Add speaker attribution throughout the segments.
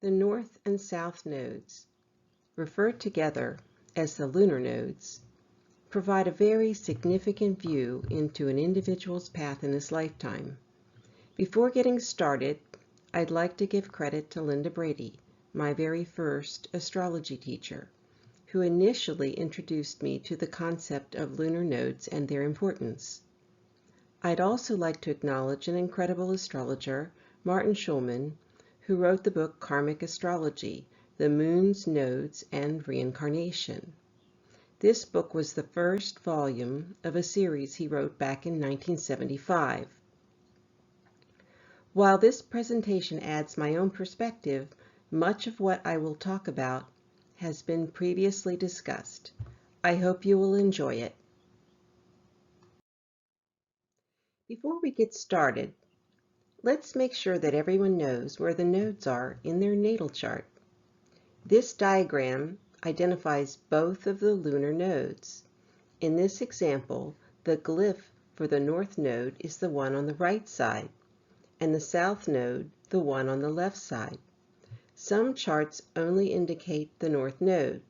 Speaker 1: The North and South Nodes, referred together as the lunar nodes, provide a very significant view into an individual's path in his lifetime. Before getting started, I'd like to give credit to Linda Brady, my very first astrology teacher, who initially introduced me to the concept of lunar nodes and their importance. I'd also like to acknowledge an incredible astrologer, Martin Schulman, who wrote the book Karmic Astrology, The Moon's Nodes and Reincarnation. This book was the first volume of a series he wrote back in 1975. While this presentation adds my own perspective, much of what I will talk about has been previously discussed. I hope you will enjoy it. Before we get started, let's make sure that everyone knows where the nodes are in their natal chart. This diagram identifies both of the lunar nodes. In this example, the glyph for the north node is the one on the right side, and the south node the one on the left side. Some charts only indicate the north node,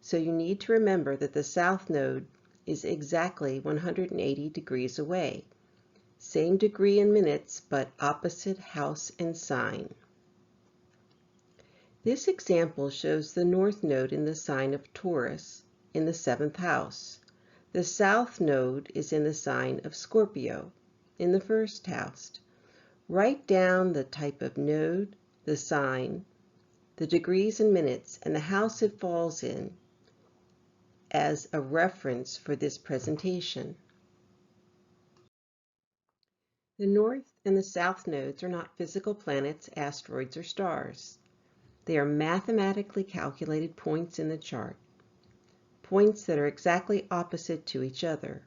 Speaker 1: so you need to remember that the south node is exactly 180 degrees away. Same degree in minutes, but opposite house and sign. This example shows the north node in the sign of Taurus in the 7th house. The south node is in the sign of Scorpio in the 1st house. Write down the type of node, the sign, the degrees in minutes, and the house it falls in as a reference for this presentation. The north and the south nodes are not physical planets, asteroids, or stars. They are mathematically calculated points in the chart, points that are exactly opposite to each other.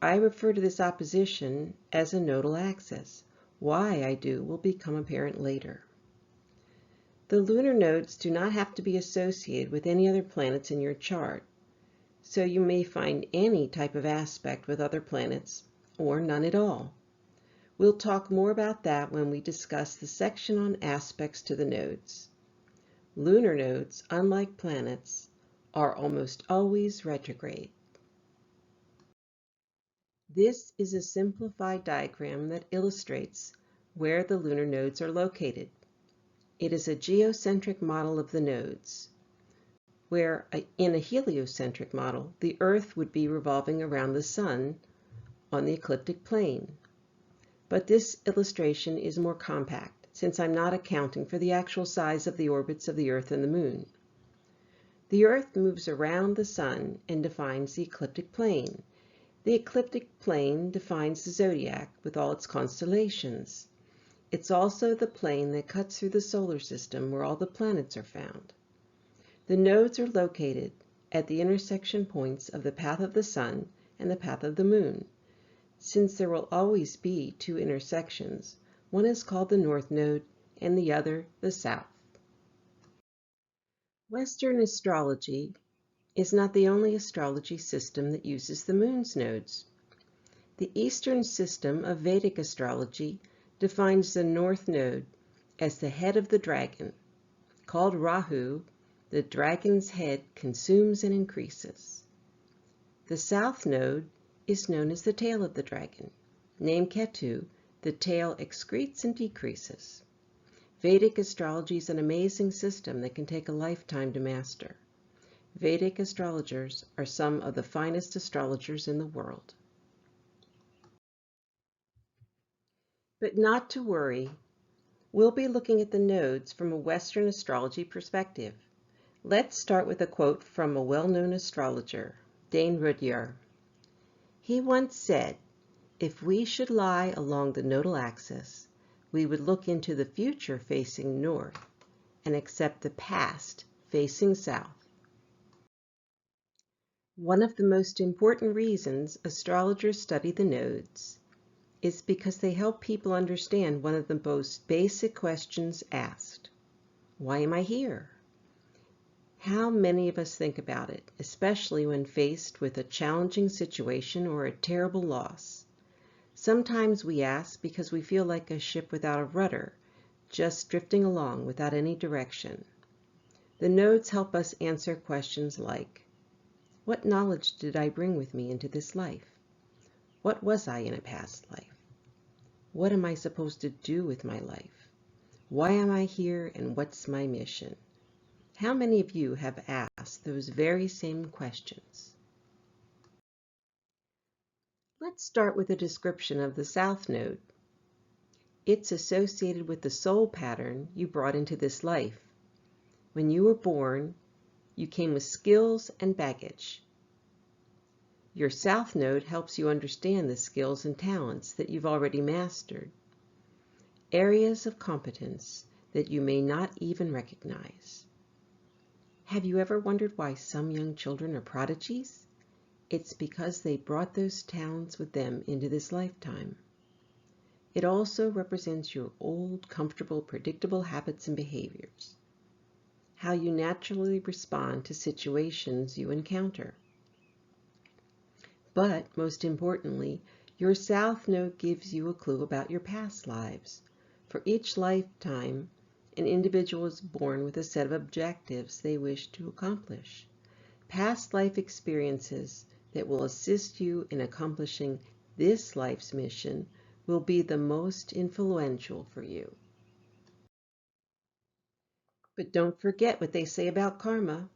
Speaker 1: I refer to this opposition as a nodal axis. Why I do will become apparent later. The lunar nodes do not have to be associated with any other planets in your chart, so you may find any type of aspect with other planets or none at all. We'll talk more about that when we discuss the section on aspects to the nodes. Lunar nodes, unlike planets, are almost always retrograde. This is a simplified diagram that illustrates where the lunar nodes are located. It is a geocentric model of the nodes, where in a heliocentric model, the Earth would be revolving around the Sun on the ecliptic plane. But this illustration is more compact, since I'm not accounting for the actual size of the orbits of the Earth and the Moon. The Earth moves around the Sun and defines the ecliptic plane. The ecliptic plane defines the zodiac with all its constellations. It's also the plane that cuts through the solar system where all the planets are found. The nodes are located at the intersection points of the path of the Sun and the path of the Moon. Since there will always be two intersections, one is called the North Node and the other the South. Western astrology is not the only astrology system that uses the Moon's nodes. The Eastern system of Vedic astrology defines the North Node as the head of the dragon. Called Rahu, the dragon's head consumes and increases. The South Node is known as the tail of the dragon. Named Ketu, the tail excretes and decreases. Vedic astrology is an amazing system that can take a lifetime to master. Vedic astrologers are some of the finest astrologers in the world. But not to worry, we'll be looking at the nodes from a Western astrology perspective. Let's start with a quote from a well-known astrologer, Dane Rudhyar. He once said, "If we should lie along the nodal axis, we would look into the future facing north and accept the past facing south." One of the most important reasons astrologers study the nodes is because they help people understand one of the most basic questions asked. Why am I here? How many of us think about it, especially when faced with a challenging situation or a terrible loss? Sometimes we ask because we feel like a ship without a rudder, just drifting along without any direction. The nodes help us answer questions like, what knowledge did I bring with me into this life? What was I in a past life? What am I supposed to do with my life? Why am I here and what's my mission? How many of you have asked those very same questions? Let's start with a description of the South Node. It's associated with the soul pattern you brought into this life. When you were born, you came with skills and baggage. Your South Node helps you understand the skills and talents that you've already mastered, areas of competence that you may not even recognize. Have you ever wondered why some young children are prodigies? It's because they brought those talents with them into this lifetime. It also represents your old, comfortable, predictable habits and behaviors, how you naturally respond to situations you encounter. But most importantly, your South Node gives you a clue about your past lives. For each lifetime, an individual is born with a set of objectives they wish to accomplish. Past life experiences that will assist you in accomplishing this life's mission will be the most influential for you. But don't forget what they say about karma.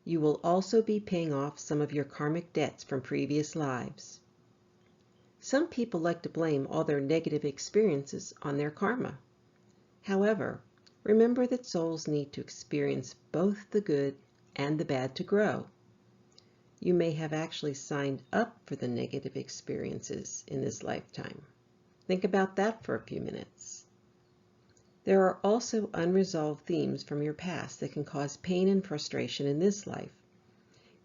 Speaker 1: You will also be paying off some of your karmic debts from previous lives. Some people like to blame all their negative experiences on their karma. However, remember that souls need to experience both the good and the bad to grow. You may have actually signed up for the negative experiences in this lifetime. Think about that for a few minutes. There are also unresolved themes from your past that can cause pain and frustration in this life.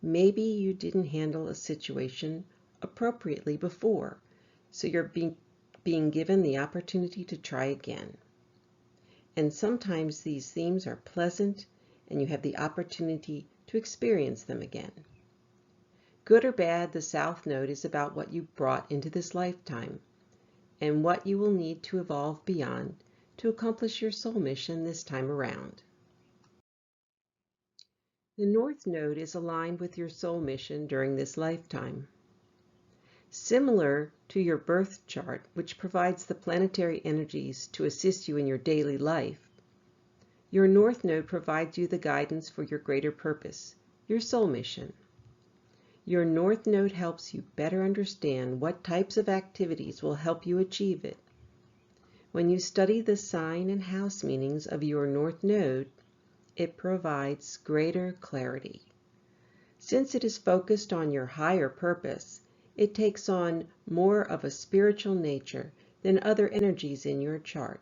Speaker 1: Maybe you didn't handle a situation appropriately before, so you're being given the opportunity to try again. And sometimes these themes are pleasant and you have the opportunity to experience them again. Good or bad, the South Node is about what you brought into this lifetime and what you will need to evolve beyond to accomplish your soul mission this time around. The North Node is aligned with your soul mission during this lifetime. Similar to your birth chart, which provides the planetary energies to assist you in your daily life, your North Node provides you the guidance for your greater purpose, your soul mission. Your North Node helps you better understand what types of activities will help you achieve it. When you study the sign and house meanings of your North Node, it provides greater clarity. Since it is focused on your higher purpose, it takes on more of a spiritual nature than other energies in your chart.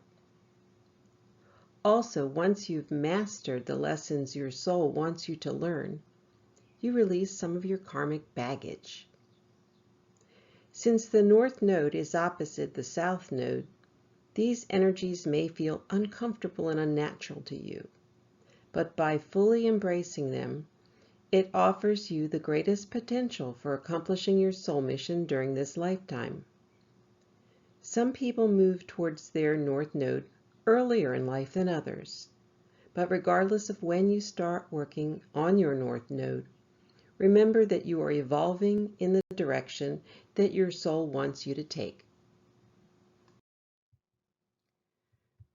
Speaker 1: Also, once you've mastered the lessons your soul wants you to learn, you release some of your karmic baggage. Since the North Node is opposite the South Node, these energies may feel uncomfortable and unnatural to you. But by fully embracing them, it offers you the greatest potential for accomplishing your soul mission during this lifetime. Some people move towards their North Node earlier in life than others, but regardless of when you start working on your North Node, remember that you are evolving in the direction that your soul wants you to take.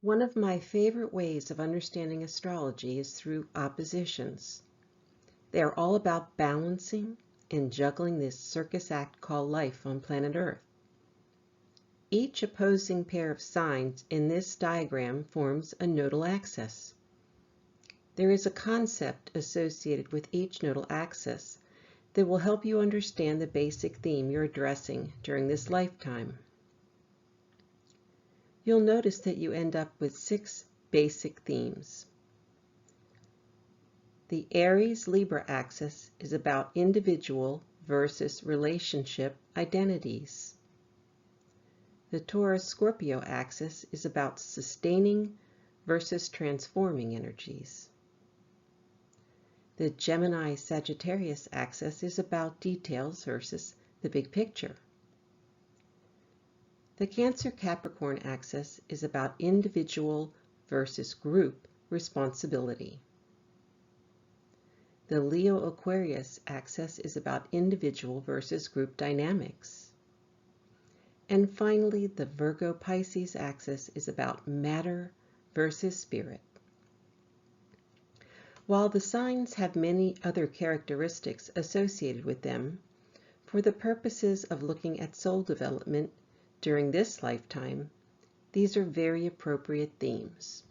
Speaker 1: One of my favorite ways of understanding astrology is through oppositions. They are all about balancing and juggling this circus act called life on planet Earth. Each opposing pair of signs in this diagram forms a nodal axis. There is a concept associated with each nodal axis that will help you understand the basic theme you're addressing during this lifetime. You'll notice that you end up with 6 basic themes. The Aries-Libra axis is about individual versus relationship identities. The Taurus-Scorpio axis is about sustaining versus transforming energies. The Gemini-Sagittarius axis is about details versus the big picture. The Cancer-Capricorn axis is about individual versus group responsibility. The Leo-Aquarius axis is about individual versus group dynamics. And finally, the Virgo-Pisces axis is about matter versus spirit. While the signs have many other characteristics associated with them, for the purposes of looking at soul development during this lifetime, these are very appropriate themes.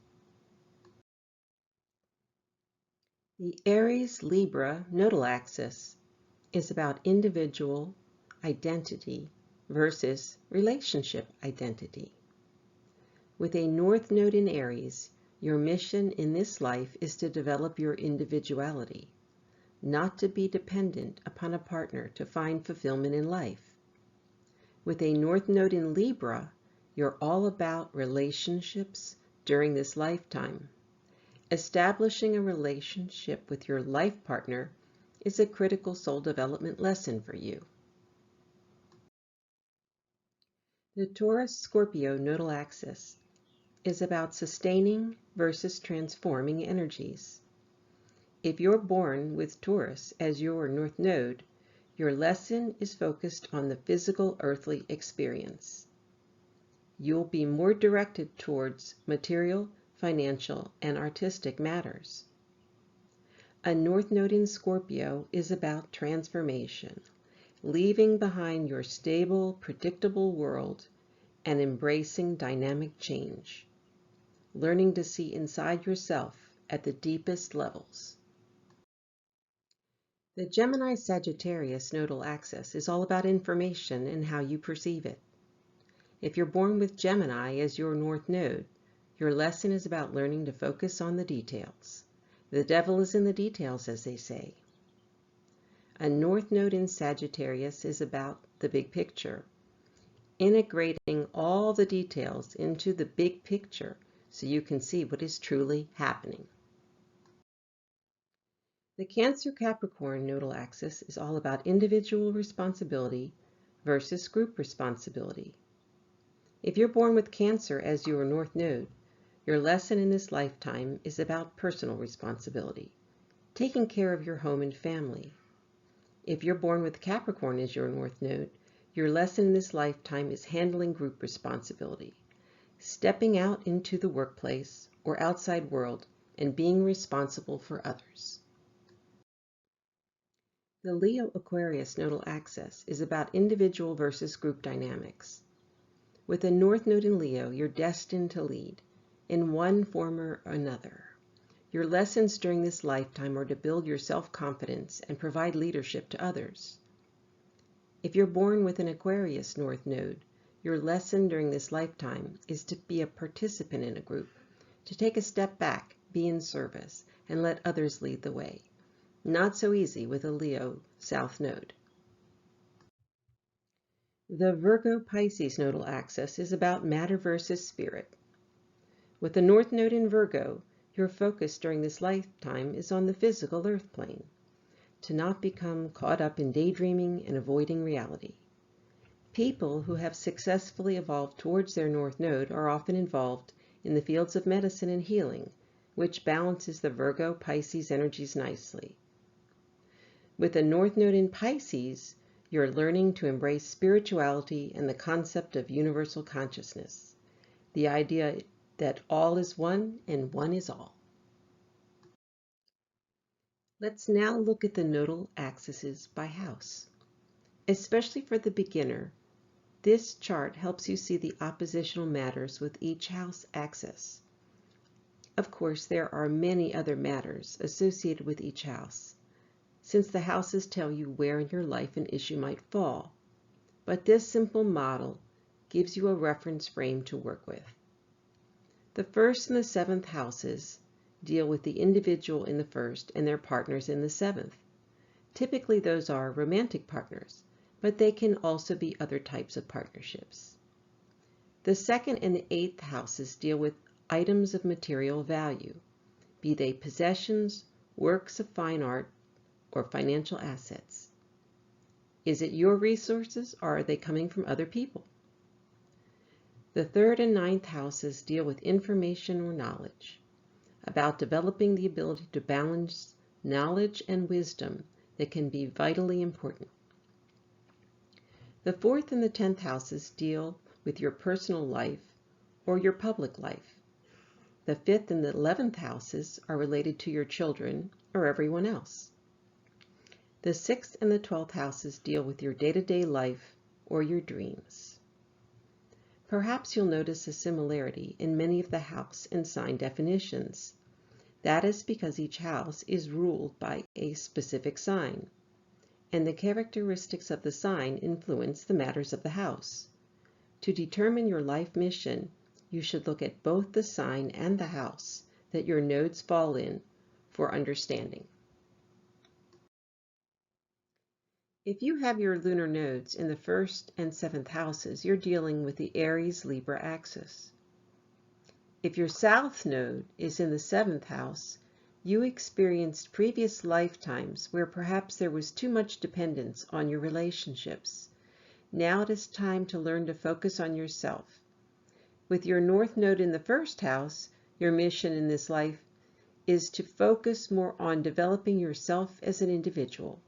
Speaker 1: The Aries-Libra nodal axis is about individual identity versus relationship identity. With a North Node in Aries, your mission in this life is to develop your individuality, not to be dependent upon a partner to find fulfillment in life. With a North Node in Libra, you're all about relationships during this lifetime. Establishing a relationship with your life partner is a critical soul development lesson for you. The Taurus-Scorpio nodal axis is about sustaining versus transforming energies. If you're born with Taurus as your North Node, your lesson is focused on the physical earthly experience. You'll be more directed towards material, financial, and artistic matters. A North Node in Scorpio is about transformation, leaving behind your stable, predictable world and embracing dynamic change, learning to see inside yourself at the deepest levels. The Gemini-Sagittarius nodal axis is all about information and how you perceive it. If you're born with Gemini as your North Node, your lesson is about learning to focus on the details. The devil is in the details, as they say. A North Node in Sagittarius is about the big picture, integrating all the details into the big picture so you can see what is truly happening. The Cancer-Capricorn nodal axis is all about individual responsibility versus group responsibility. If you're born with Cancer as your North Node, your lesson in this lifetime is about personal responsibility, taking care of your home and family. If you're born with Capricorn as your North Node, your lesson in this lifetime is handling group responsibility, stepping out into the workplace or outside world and being responsible for others. The Leo-Aquarius nodal axis is about individual versus group dynamics. With a North Node in Leo, you're destined to lead in one form or another. Your lessons during this lifetime are to build your self-confidence and provide leadership to others. If you're born with an Aquarius North Node, your lesson during this lifetime is to be a participant in a group, to take a step back, be in service, and let others lead the way. Not so easy with a Leo South Node. The Virgo-Pisces nodal axis is about matter versus spirit. With the North Node in Virgo, your focus during this lifetime is on the physical earth plane, to not become caught up in daydreaming and avoiding reality. People who have successfully evolved towards their North Node are often involved in the fields of medicine and healing, which balances the Virgo-Pisces energies nicely. With the North Node in Pisces, you're learning to embrace spirituality and the concept of universal consciousness, the idea that all is one and one is all. Let's now look at the nodal axes by house. Especially for the beginner, this chart helps you see the oppositional matters with each house axis. Of course, there are many other matters associated with each house, since the houses tell you where in your life an issue might fall. But this simple model gives you a reference frame to work with. The first and the seventh houses deal with the individual in the first and their partners in the seventh. Typically, those are romantic partners, but they can also be other types of partnerships. The second and the eighth houses deal with items of material value, be they possessions, works of fine art, or financial assets. Is it your resources, or are they coming from other people? The 3rd and 9th houses deal with information or knowledge, about developing the ability to balance knowledge and wisdom that can be vitally important. The 4th and the 10th houses deal with your personal life or your public life. The 5th and the 11th houses are related to your children or everyone else. The 6th and the 12th houses deal with your day-to-day life or your dreams. Perhaps you'll notice a similarity in many of the house and sign definitions. That is because each house is ruled by a specific sign, and the characteristics of the sign influence the matters of the house. To determine your life mission, you should look at both the sign and the house that your nodes fall in for understanding. If you have your lunar nodes in the 1st and 7th houses, you're dealing with the Aries-Libra axis. If your South node is in the 7th house, you experienced previous lifetimes where perhaps there was too much dependence on your relationships. Now it is time to learn to focus on yourself. With your North node in the 1st house, your mission in this life is to focus more on developing yourself as an individual.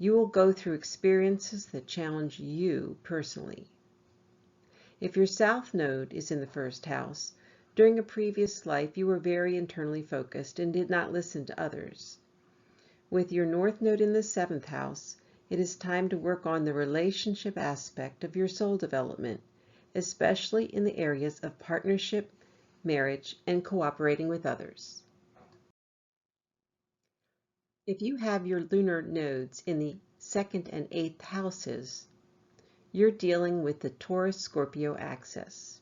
Speaker 1: You will go through experiences that challenge you personally. If your South node is in the 1st house, during a previous life you were very internally focused and did not listen to others. With your North node in the 7th house, it is time to work on the relationship aspect of your soul development, especially in the areas of partnership, marriage, and cooperating with others. If you have your lunar nodes in the 2nd and 8th houses, you're dealing with the Taurus-Scorpio axis.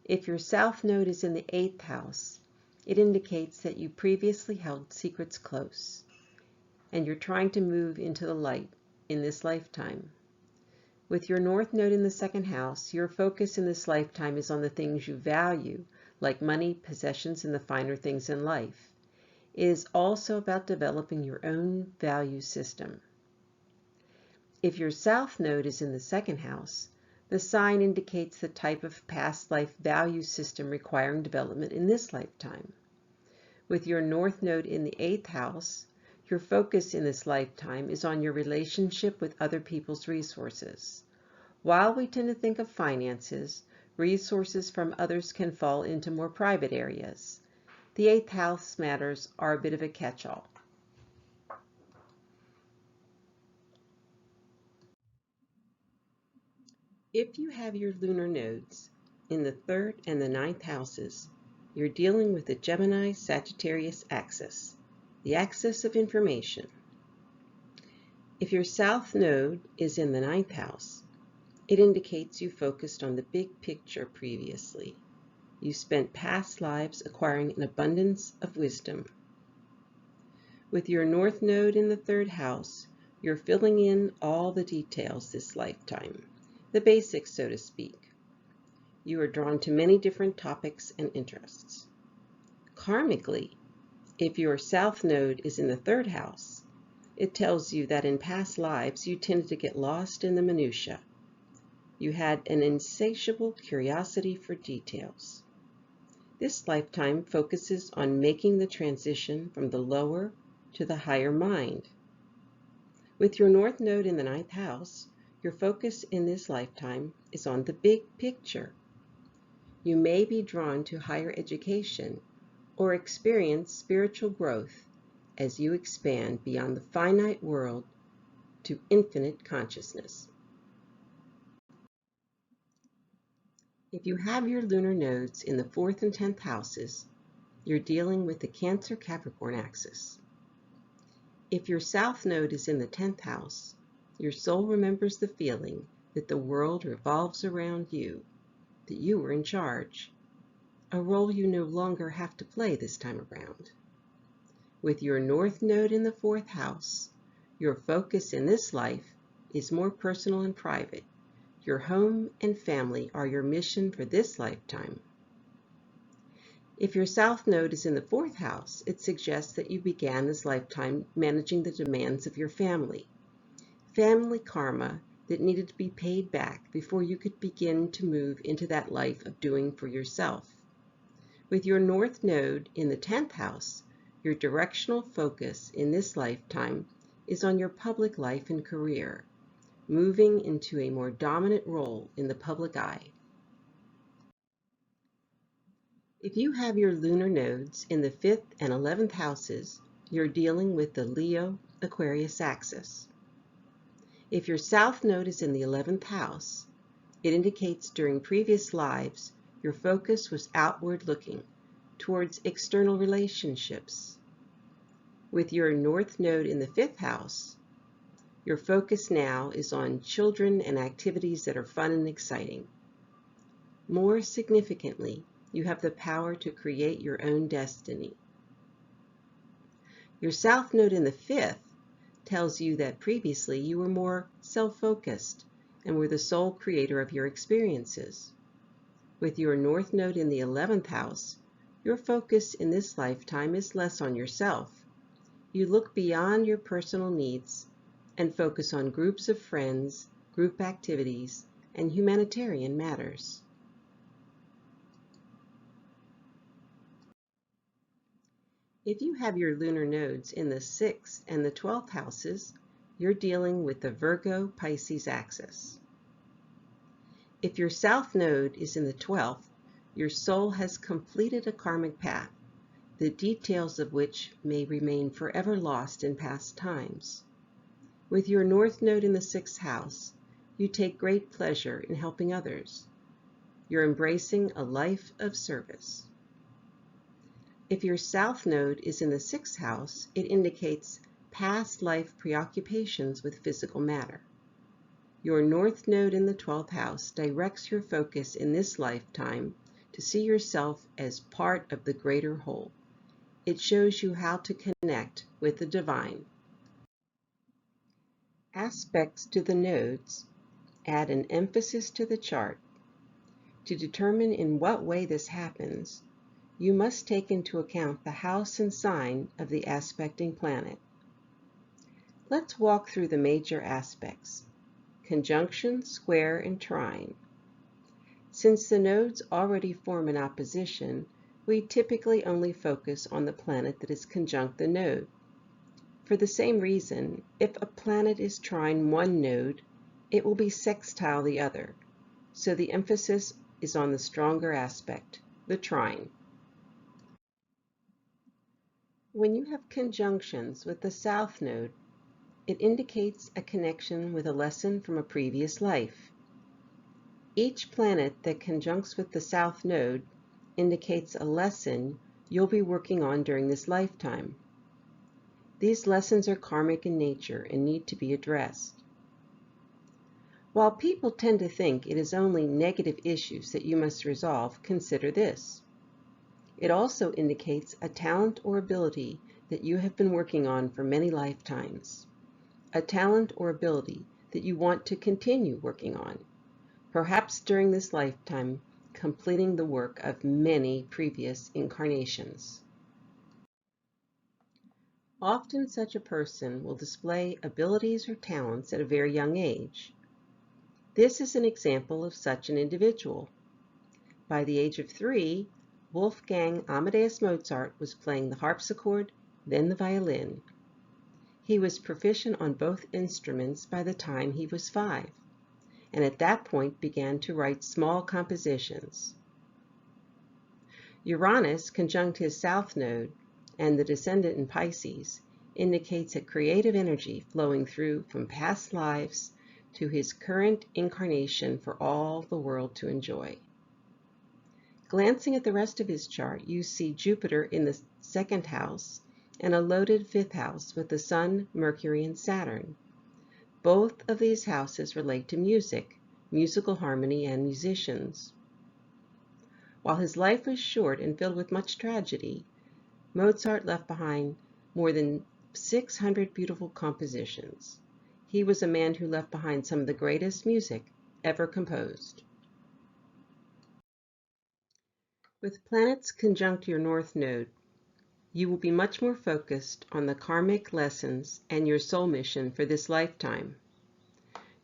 Speaker 1: If your South node is in the 8th house, it indicates that you previously held secrets close, and you're trying to move into the light in this lifetime. With your North node in the 2nd house, your focus in this lifetime is on the things you value, like money, possessions, and the finer things in life. It is also about developing your own value system. If your South node is in the 2nd house, the sign indicates the type of past life value system requiring development in this lifetime. With your North node in the 8th house, your focus in this lifetime is on your relationship with other people's resources. While we tend to think of finances, resources from others can fall into more private areas. The 8th house matters are a bit of a catch-all. If you have your lunar nodes in the 3rd and the 9th houses, you're dealing with the Gemini-Sagittarius axis, the axis of information. If your South node is in the 9th house, it indicates you focused on the big picture previously. You spent past lives acquiring an abundance of wisdom. With your North node in the 3rd house, you're filling in all the details this lifetime, the basics, so to speak. You are drawn to many different topics and interests. Karmically, if your South node is in the 3rd house, it tells you that in past lives you tended to get lost in the minutiae. You had an insatiable curiosity for details. This lifetime focuses on making the transition from the lower to the higher mind. With your North node in the 9th house, your focus in this lifetime is on the big picture. You may be drawn to higher education or experience spiritual growth as you expand beyond the finite world to infinite consciousness. If you have your lunar nodes in the 4th and 10th houses, you're dealing with the Cancer-Capricorn axis. If your South node is in the 10th house, your soul remembers the feeling that the world revolves around you, that you are in charge, a role you no longer have to play this time around. With your North node in the 4th house, your focus in this life is more personal and private. Your home and family are your mission for this lifetime. If your South node is in the 4th house, it suggests that you began this lifetime managing the demands of your family. Family karma that needed to be paid back before you could begin to move into that life of doing for yourself. With your North Node in the 10th house, your directional focus in this lifetime is on your public life and career, moving into a more dominant role in the public eye. If you have your lunar nodes in the 5th and 11th houses, you're dealing with the Leo-Aquarius axis. If your South Node is in the 11th house, it indicates during previous lives your focus was outward looking, towards external relationships. With your North Node in the 5th house, your focus now is on children and activities that are fun and exciting. More significantly, you have the power to create your own destiny. Your South Node in the 5th tells you that previously you were more self-focused and were the sole creator of your experiences. With your North Node in the 11th house, your focus in this lifetime is less on yourself. You look beyond your personal needs and focus on groups of friends, group activities, and humanitarian matters. If you have your lunar nodes in the 6th and the 12th houses, you're dealing with the Virgo-Pisces axis. If your South Node is in the 12th, your soul has completed a karmic path, the details of which may remain forever lost in past times. With your North Node in the 6th house, you take great pleasure in helping others. You're embracing a life of service. If your South Node is in the 6th house, it indicates past life preoccupations with physical matter. Your North Node in the 12th house directs your focus in this lifetime to see yourself as part of the greater whole. It shows you how to connect with the divine. Aspects to the nodes add an emphasis to the chart. To determine in what way this happens, you must take into account the house and sign of the aspecting planet. Let's walk through the major aspects: conjunction, square, and trine. Since the nodes already form an opposition, we typically only focus on the planet that is conjunct the node. For the same reason, if a planet is trine one node, it will be sextile the other, so the emphasis is on the stronger aspect, the trine. When you have conjunctions with the South Node, it indicates a connection with a lesson from a previous life. Each planet that conjuncts with the South Node indicates a lesson you'll be working on during this lifetime. These lessons are karmic in nature and need to be addressed. While people tend to think it is only negative issues that you must resolve, consider this. It also indicates a talent or ability that you have been working on for many lifetimes. A talent or ability that you want to continue working on, perhaps during this lifetime, completing the work of many previous incarnations. Often such a person will display abilities or talents at a very young age. This is an example of such an individual. By the age of 3, Wolfgang Amadeus Mozart was playing the harpsichord, then the violin. He was proficient on both instruments by the time he was 5, and at that point began to write small compositions. Uranus, conjunct his South Node, and the descendant in Pisces, indicates a creative energy flowing through from past lives to his current incarnation for all the world to enjoy. Glancing at the rest of his chart, you see Jupiter in the 2nd house and a loaded 5th house with the Sun, Mercury, and Saturn. Both of these houses relate to music, musical harmony, and musicians. While his life was short and filled with much tragedy, Mozart left behind more than 600 beautiful compositions. He was a man who left behind some of the greatest music ever composed. With planets conjunct your North Node, you will be much more focused on the karmic lessons and your soul mission for this lifetime.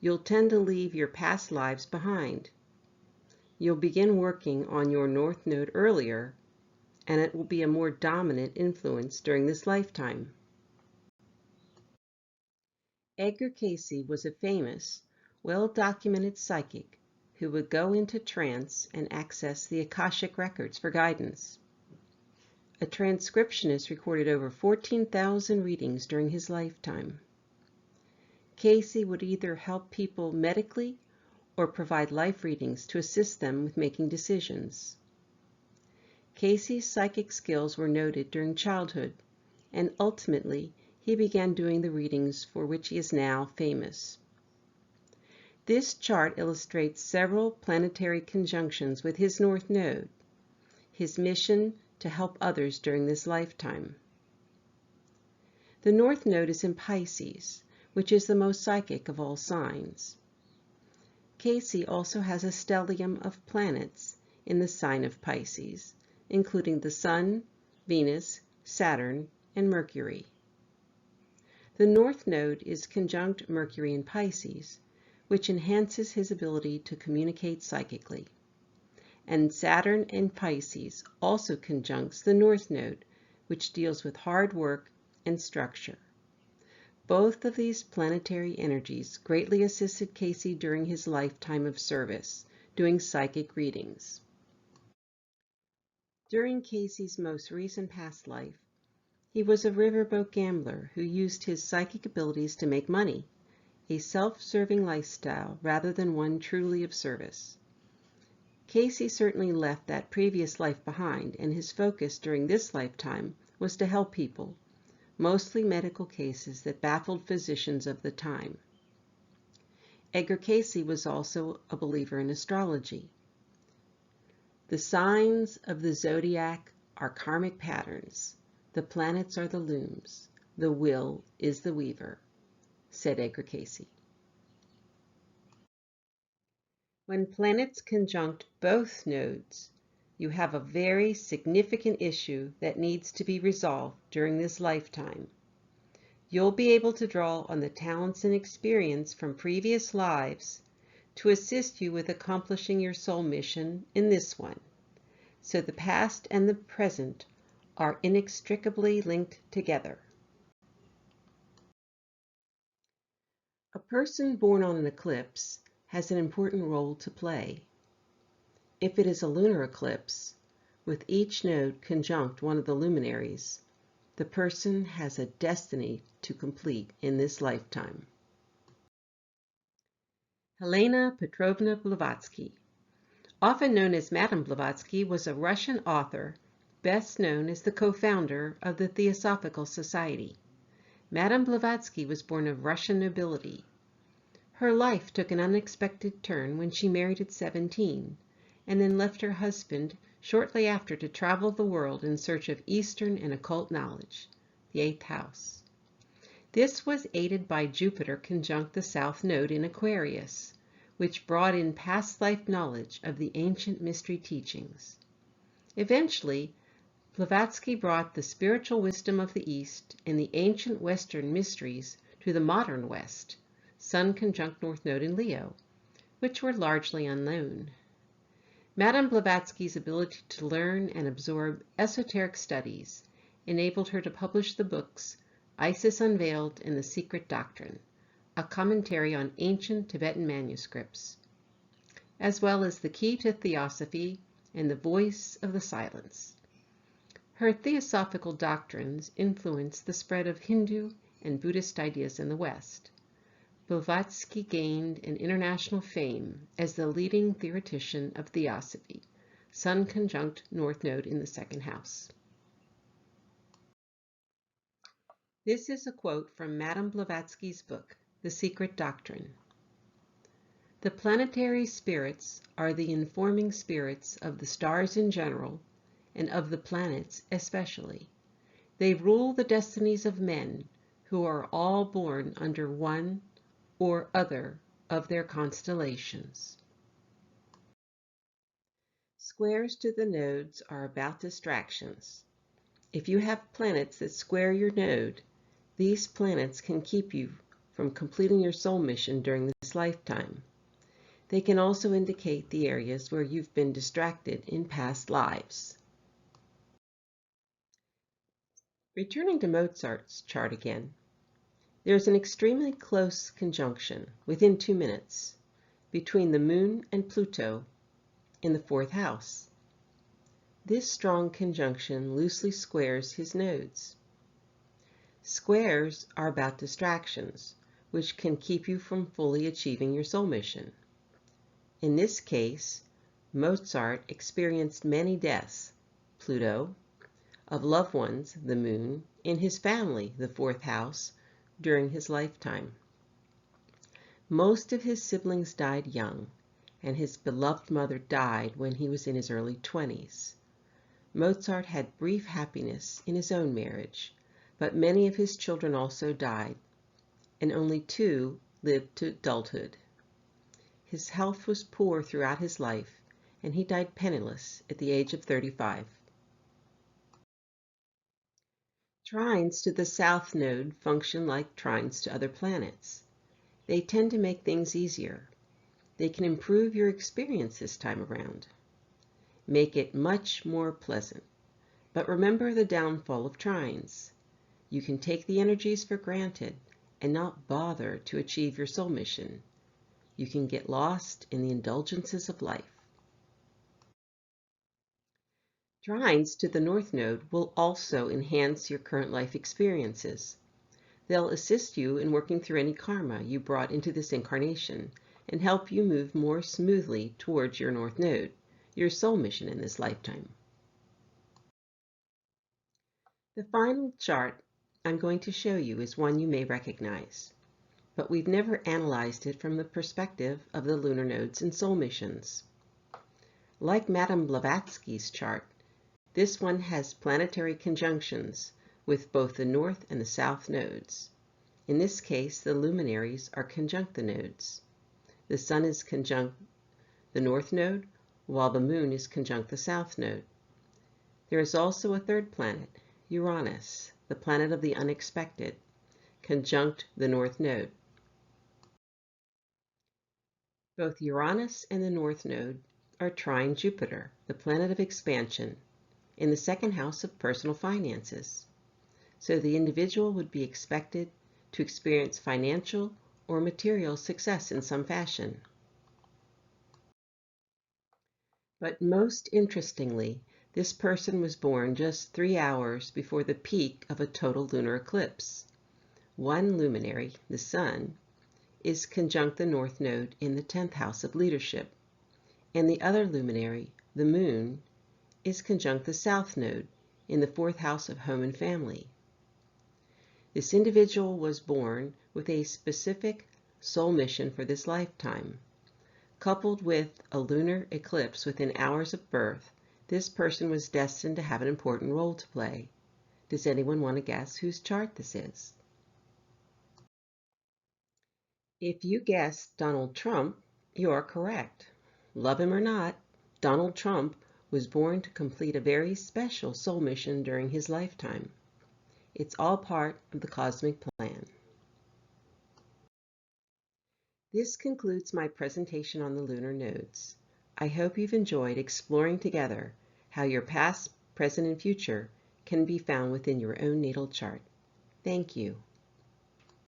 Speaker 1: you'll tend to leave your past lives behind. You'll begin working on your North Node earlier, and it will be a more dominant influence during this lifetime. Edgar Cayce was a famous, well-documented psychic who would go into trance and access the Akashic records for guidance. A transcriptionist recorded over 14,000 readings during his lifetime. Cayce would either help people medically or provide life readings to assist them with making decisions. Cayce's psychic skills were noted during childhood, and ultimately he began doing the readings for which he is now famous. This chart illustrates several planetary conjunctions with his North Node, his mission to help others during this lifetime. The North Node is in Pisces, which is the most psychic of all signs. Cayce also has a stellium of planets in the sign of Pisces, including the Sun, Venus, Saturn, and Mercury. The North Node is conjunct Mercury in Pisces, which enhances his ability to communicate psychically. And Saturn in Pisces also conjuncts the North Node, which deals with hard work and structure. Both of these planetary energies greatly assisted Cayce during his lifetime of service, doing psychic readings. During Cayce's most recent past life, he was a riverboat gambler who used his psychic abilities to make money, a self-serving lifestyle rather than one truly of service. Cayce certainly left that previous life behind, and his focus during this lifetime was to help people, mostly medical cases that baffled physicians of the time. Edgar Cayce was also a believer in astrology. The signs of the zodiac are karmic patterns. The planets are the looms. The will is the weaver, said Edgar Cayce. When planets conjunct both nodes, you have a very significant issue that needs to be resolved during this lifetime. You'll be able to draw on the talents and experience from previous lives to assist you with accomplishing your soul mission in this one. So the past and the present are inextricably linked together. A person born on an eclipse has an important role to play. If it is a lunar eclipse, with each node conjunct one of the luminaries, the person has a destiny to complete in this lifetime. Helena Petrovna Blavatsky, often known as Madame Blavatsky, was a Russian author, best known as the co-founder of the Theosophical Society. Madame Blavatsky was born of Russian nobility. Her life took an unexpected turn when she married at 17, and then left her husband shortly after to travel the world in search of Eastern and occult knowledge, the 8th house. This was aided by Jupiter conjunct the South Node in Aquarius, which brought in past life knowledge of the ancient mystery teachings. Eventually, Blavatsky brought the spiritual wisdom of the East and the ancient Western mysteries to the modern West, Sun conjunct North Node in Leo, which were largely unknown. Madame Blavatsky's ability to learn and absorb esoteric studies enabled her to publish the books Isis Unveiled and The Secret Doctrine, a commentary on ancient Tibetan manuscripts, as well as The Key to Theosophy and The Voice of the Silence. Her theosophical doctrines influenced the spread of Hindu and Buddhist ideas in the West. Blavatsky gained an international fame as the leading theoretician of theosophy, Sun conjunct North Node in the 2nd house. This is a quote from Madame Blavatsky's book, The Secret Doctrine. The planetary spirits are the informing spirits of the stars in general and of the planets especially. They rule the destinies of men who are all born under one or other of their constellations. Squares to the nodes are about distractions. If you have planets that square your node, these planets can keep you from completing your soul mission during this this lifetime. They can also indicate the areas where you've been distracted in past lives. Returning to Mozart's chart again, there's an extremely close conjunction, within 2 minutes, between the Moon and Pluto in the 4th house. This strong conjunction loosely squares his nodes. Squares are about distractions, which can keep you from fully achieving your soul mission. In this case, Mozart experienced many deaths, Pluto, of loved ones, the Moon, in his family, the 4th house, during his lifetime. Most of his siblings died young, and his beloved mother died when he was in his early 20s. Mozart had brief happiness in his own marriage, but many of his children also died, and only 2 lived to adulthood. His health was poor throughout his life, and he died penniless at the age of 35. Trines to the South Node function like trines to other planets. They tend to make things easier. They can improve your experience this time around. Make it much more pleasant. But remember the downfall of trines. You can take the energies for granted and not bother to achieve your soul mission. You can get lost in the indulgences of life. Trines to the North Node will also enhance your current life experiences. They'll assist you in working through any karma you brought into this incarnation and help you move more smoothly towards your North Node, your soul mission in this lifetime. The final chart I'm going to show you is one you may recognize, but we've never analyzed it from the perspective of the lunar nodes and soul missions. Like Madame Blavatsky's chart, this one has planetary conjunctions with both the North and the South nodes. In this case, the luminaries are conjunct the nodes. The Sun is conjunct the North node, while the Moon is conjunct the South node. There is also a third planet, Uranus, the planet of the unexpected, conjunct the North node. Both Uranus and the North node are trine Jupiter, the planet of expansion, in the 2nd house of personal finances. So the individual would be expected to experience financial or material success in some fashion. But most interestingly, this person was born just 3 hours before the peak of a total lunar eclipse. One luminary, the Sun, is conjunct the North node in the 10th house of leadership, and the other luminary, the Moon, is conjunct the South node in the 4th house of home and family. This individual was born with a specific soul mission for this lifetime. Coupled with a lunar eclipse within hours of birth, this person was destined to have an important role to play. Does anyone want to guess whose chart this is? If you guessed Donald Trump, you are correct. Love him or not, Donald Trump was born to complete a very special soul mission during his lifetime. It's all part of the cosmic plan. This concludes my presentation on the lunar nodes. I hope you've enjoyed exploring together how your past, present, and future can be found within your own natal chart. Thank you.